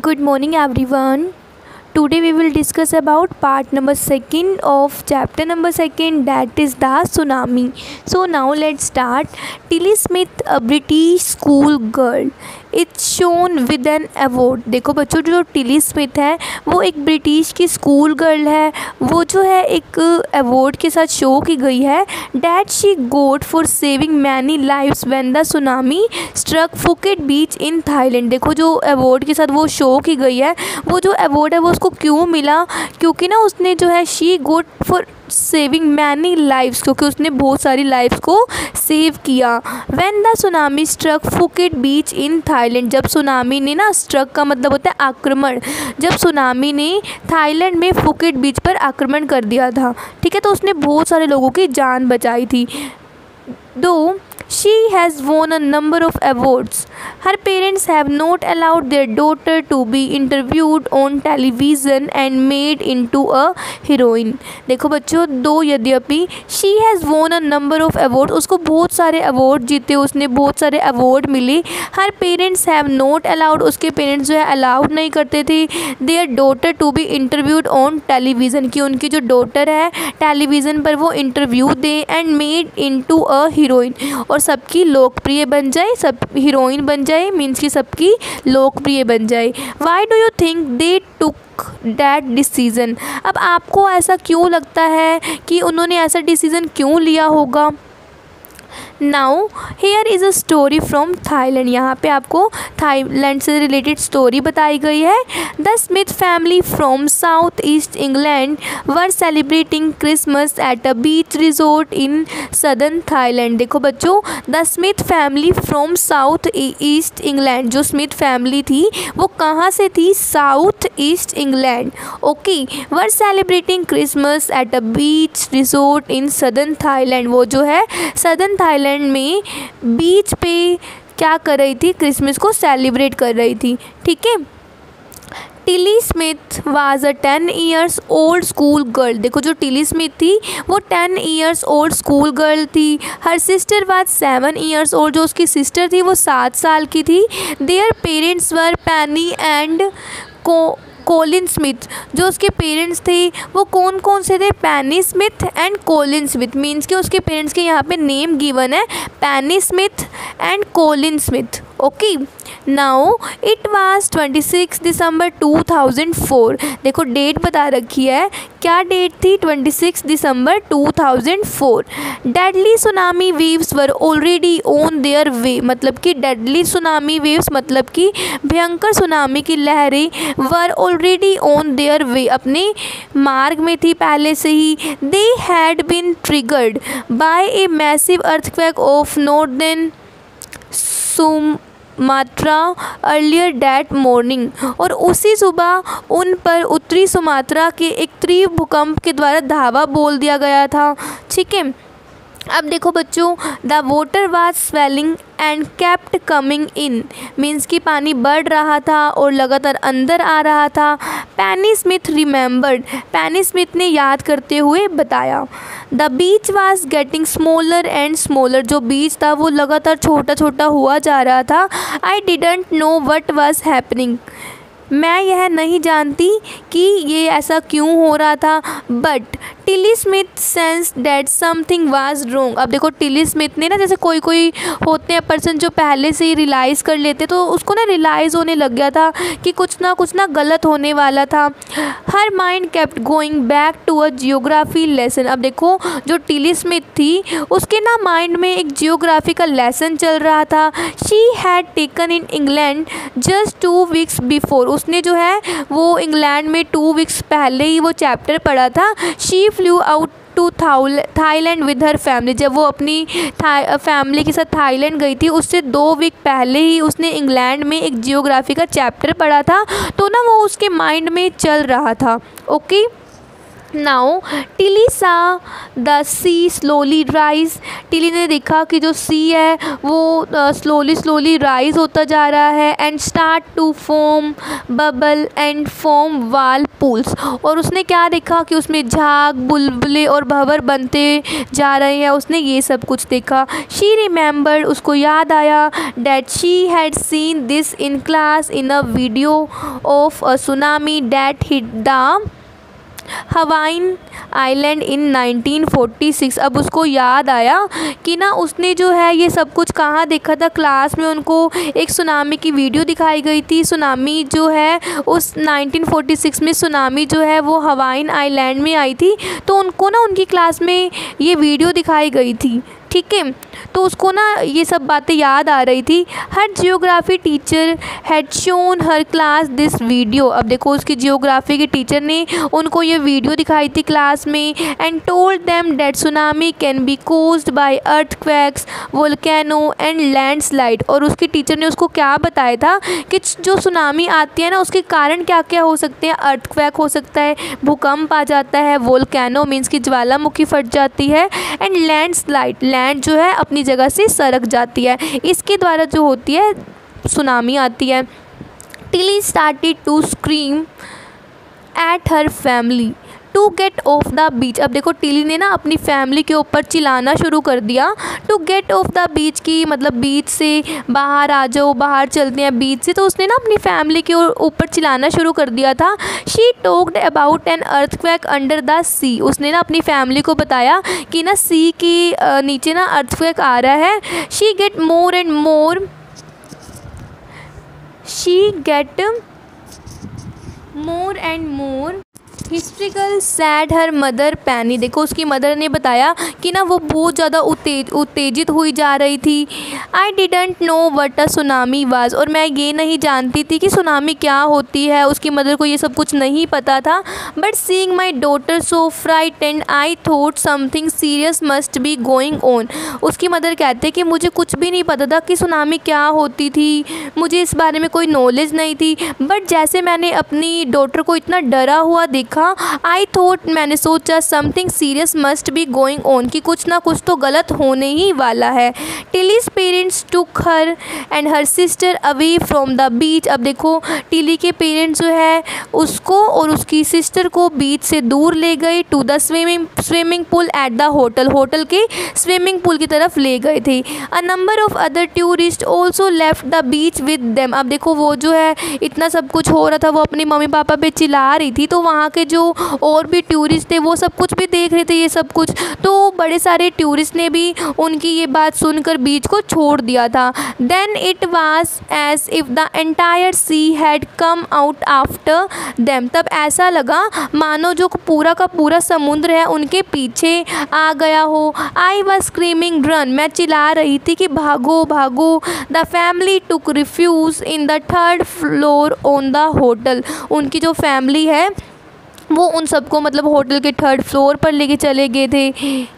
Good morning everyone. Today we will discuss about part number 2 of chapter number 2, that is the tsunami. So now let's start. Tilly Smith, a British school girl, it's shown with an award. देखो बच्चों, जो Tilly Smith है वो एक British की school girl है। वो जो है एक अवार्ड के साथ शो की गई है। That she got for saving many lives when the tsunami struck Phuket beach in Thailand. देखो जो अवार्ड के साथ वो शो की गई है, वो जो अवार्ड है वो उसको क्यों मिला, क्योंकि ना उसने जो है she got for saving many lives, क्योंकि उसने बहुत सारी लाइव्स को सेव किया। When the tsunami struck Phuket beach in Thailand, जब सुनामी ने ना, स्ट्रक का मतलब होता है आक्रमण, जब सुनामी ने थाईलैंड में फुकेट बीच पर आक्रमण कर दिया था, ठीक है, तो उसने बहुत सारे लोगों की जान बचाई थी। दो she has won a number of awards. Her parents have not allowed their daughter to be interviewed on television and made into a heroine. देखो बच्चों, दो यद्यपि she has won a number of awards, उसको बहुत सारे award जीते, उसने बहुत सारे अवार्ड मिले। Her parents have not allowed, उसके पेरेंट्स जो है अलाउड नहीं करते थे their daughter to be interviewed on television, कि उनकी जो डॉटर है टेलीविज़न पर वो interview they, and made into a heroine, और सबकी लोकप्रिय बन जाए, सब हीरोइन बन जाए, मीन्स कि सबकी लोकप्रिय बन जाए। Why do you think they took that decision. अब आपको ऐसा क्यों लगता है कि उन्होंने ऐसा डिसीज़न क्यों लिया होगा। Now here is a story from Thailand. यहाँ पे आपको थाईलैंड से रिलेटेड स्टोरी बताई गई है। The Smith family from south east England were celebrating Christmas at a beach resort in southern Thailand. देखो बच्चों, the Smith family from south east England, जो स्मिथ फैमिली थी वो कहाँ से थी, south east England, okay. Were celebrating Christmas at a beach resort in southern Thailand, वो जो है सदर्न थाईलैंड में बीच पे क्या कर रही थी, क्रिसमस को सेलिब्रेट कर रही थी, ठीक है। Tilly Smith was a 10 years old school girl. देखो जो टिली स्मिथ थी वो 10 years old स्कूल गर्ल थी। Her sister was 7 years old, जो उसकी सिस्टर थी वो 7 साल की थी। देयर पेरेंट्स वर पैनी एंड कोलिन स्मिथ, जो उसके पेरेंट्स थे वो कौन कौन से थे, Penny Smith and Colin Smith, means कि उसके पेरेंट्स के यहाँ पे नेम गिवन है Penny Smith and Colin Smith, okay. Now it was 26 December 2004। देखो डेट बता रखी है, क्या डेट थी, 26 December 2004। Deadly tsunami waves were already on their वे, मतलब कि डेडली सुनामी वेव्स मतलब कि भयंकर सुनामी की लहरें were already on their way, अपने मार्ग में थी पहले से ही। They had been triggered by a massive earthquake of northern Sumatra earlier that morning, और उसी सुबह उन पर उत्तरी सुमात्रा के एक तीव्र भूकंप के द्वारा धावा बोल दिया गया था, ठीक है। अब देखो बच्चों, the water was swelling and kept coming in, means कि पानी बढ़ रहा था और लगातार अंदर आ रहा था। पैनी स्मिथ रिमेंबर्ड, पैनी स्मिथ ने याद करते हुए बताया। The beach was getting smaller and smaller, जो बीच था वो लगातार छोटा छोटा हुआ जा रहा था। I didn't know what was happening, मैं यह नहीं जानती कि ये ऐसा क्यों हो रहा था। But Tilly Smith sense that something was wrong. अब देखो टिली स्मिथ ने ना, जैसे कोई कोई होते हैं पर्सन जो पहले से ही रियलाइज़ कर लेते, तो उसको ना रियलाइज़ होने लग गया था कि कुछ ना गलत होने वाला था। Her mind kept going back to a geography lesson. अब देखो जो टिली स्मिथ थी उसके ना माइंड में एक जियोग्राफी का लेसन चल रहा था। She had taken in England just 2 weeks before, उसने जो है वो इंग्लैंड में 2 weeks पहले ही वो चैप्टर पढ़ा था। She flew out to Thailand with her family, जब वो अपनी फैमिली के साथ थाईलैंड गई थी उससे 2 week पहले ही उसने इंग्लैंड में एक जियोग्राफी का चैप्टर पढ़ा था, तो ना वो उसके माइंड में चल रहा था, okay. Now Tilly saw the sea slowly rise. Tilly ने देखा कि जो सी है वो स्लोली राइज होता जा रहा है and start to form bubble and form whirlpools. और उसने क्या देखा कि उसमें झाग, बुलबुले और भंवर बनते जा रहे हैं। उसने ये सब कुछ देखा। शी रिमेंबर्ड, उसको याद आया that she had seen this in class in a video of a tsunami that hit the Hawaiian island in 1946। अब उसको याद आया कि ना उसने जो है ये सब कुछ कहाँ देखा था। क्लास में उनको एक सुनामी की वीडियो दिखाई गई थी। सुनामी जो है उस 1946 में सुनामी जो है वो हवाइन आइलैंड में आई थी। तो उनको ना उनकी क्लास में ये वीडियो दिखाई गई थी, ठीक है। तो उसको ना ये सब बातें याद आ रही थी। Her geography teacher had shown her class this video. अब देखो उसकी जियोग्राफी के टीचर ने उनको ये वीडियो दिखाई थी क्लास में। And told them that tsunami can be caused by earthquakes, volcano and landslide. और उसके टीचर ने उसको क्या बताया था कि जो सुनामी आती है ना उसके कारण क्या क्या हो सकते हैं। अर्थक्वेक हो सकता है, भूकंप आ जाता है, वोल्केनो मीन्स की ज्वालामुखी फट जाती है, एंड लैंडस्लाइड, लैंड जो है अपनी जगह से सरक जाती है। इसके द्वारा जो होती है सुनामी आती है। Tilly started to scream at her family to get off the beach. अब देखो टिली ने ना अपनी फैमिली के ऊपर चिल्लाना शुरू कर दिया। To get off the beach की मतलब बीच से बाहर आ जाओ, बाहर चलते हैं बीच से। तो उसने ना अपनी फैमिली के ऊपर चिल्लाना शुरू कर दिया था। She talked about an earthquake under the sea. उसने ना अपनी फैमिली को बताया कि ना सी की नीचे ना अर्थक्वेक आ रहा है। She get more and more historical sad her mother पैनी। देखो उसकी मदर ने बताया कि ना वो बहुत ज़्यादा उत्तेजित हुई जा रही थी। I didn't know what a tsunami was. और मैं ये नहीं जानती थी कि सुनामी क्या होती है। उसकी मदर को ये सब कुछ नहीं पता था। But seeing my daughter so frightened I thought something serious must be going on. उसकी मदर कहते कि मुझे कुछ भी नहीं पता था कि सुनामी क्या होती थी, मुझे इस बारे में कोई नॉलेज नहीं थी। बट जैसे मैंने अपनी डॉटर को इतना डरा हुआ देखा, आई थॉट, मैंने सोचा something serious must be going on, कि कुछ ना कुछ तो गलत होने ही वाला है। Tilly's parents took her and her sister away from the beach. अब देखो टिली के पेरेंट्स जो है उसको और उसकी सिस्टर को बीच से दूर ले गए। To the swimming pool at the hotel, hotel के स्विमिंग पूल की तरफ ले गए थे। A number of other tourist also left the beach with them. अब देखो वो जो है इतना सब कुछ हो रहा था, वो अपनी मम्मी पापा पे चिल्ला रही थी, तो वहाँ के जो और भी टूरिस्ट थे वो सब कुछ भी देख रहे थे ये सब कुछ। तो बड़े सारे टूरिस्ट ने भी उनकी ये बात सुनकर बीच को छोड़ दिया था। Then it was as if the entire sea had come out after them. तब ऐसा लगा मानो जो पूरा का पूरा समुद्र है उनके पीछे आ गया हो। आई वाज स्क्रीमिंग रन, मैं चिल्ला रही थी कि भागो भागो। The family took refuge in the third floor on the hotel. उनकी जो फैमिली है वो उन सबको मतलब होटल के थर्ड फ्लोर पर लेके चले गए थे।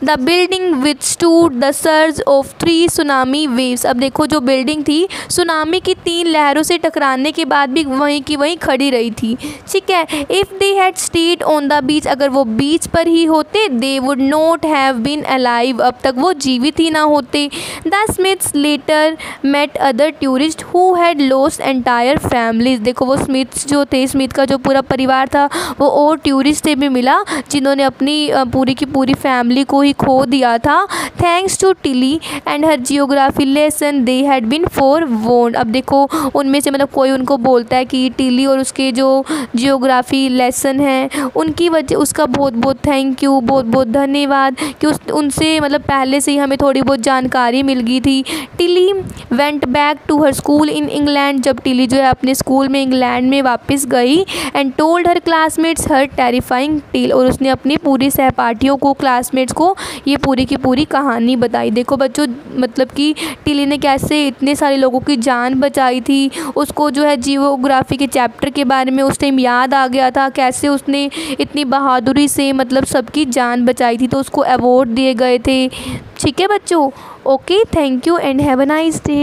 The building withstood the surge of 3 tsunami waves. अब देखो जो बिल्डिंग थी सुनामी की 3 लहरों से टकराने के बाद भी वहीं की वहीं खड़ी रही थी, ठीक है। If they had stayed on the beach, अगर वो बीच पर ही होते, they would not have been alive, अब तक वो जीवित ही ना होते। The Smiths later met other tourist who had lost entire families. देखो वो स्मिथ्स जो थे, स्मिथ का जो पूरा परिवार था, वो और टूरिस्ट से भी मिला जिन्होंने अपनी पूरी की पूरी फैमिली को ही खो दिया था। Thanks to Tilly and her geography lesson they had been forewarned. अब देखो उनमें से मतलब कोई उनको बोलता है कि टिली और उसके जो जियोग्राफी लेसन हैं उनकी वजह, उसका बहुत बहुत थैंक यू, बहुत बहुत धन्यवाद कि उनसे मतलब पहले से ही हमें थोड़ी बहुत जानकारी मिल गई थी। Tilly went back to her school in England. जब टिली जो है अपने स्कूल में इंग्लैंड में वापस गई and told her classmates her terrifying tale, और उसने अपनी पूरी सहपाठियों को, क्लासमेट्स को ये पूरी की पूरी कहानी बताई। देखो बच्चों मतलब कि टिली ने कैसे इतने सारे लोगों की जान बचाई थी। उसको जो है जियोग्राफी के चैप्टर के बारे में उस टाइम याद आ गया था, कैसे उसने इतनी बहादुरी से मतलब सबकी जान बचाई थी, तो उसको अवार्ड दिए गए थे, ठीक है बच्चों। Okay, thank you and have a nice day.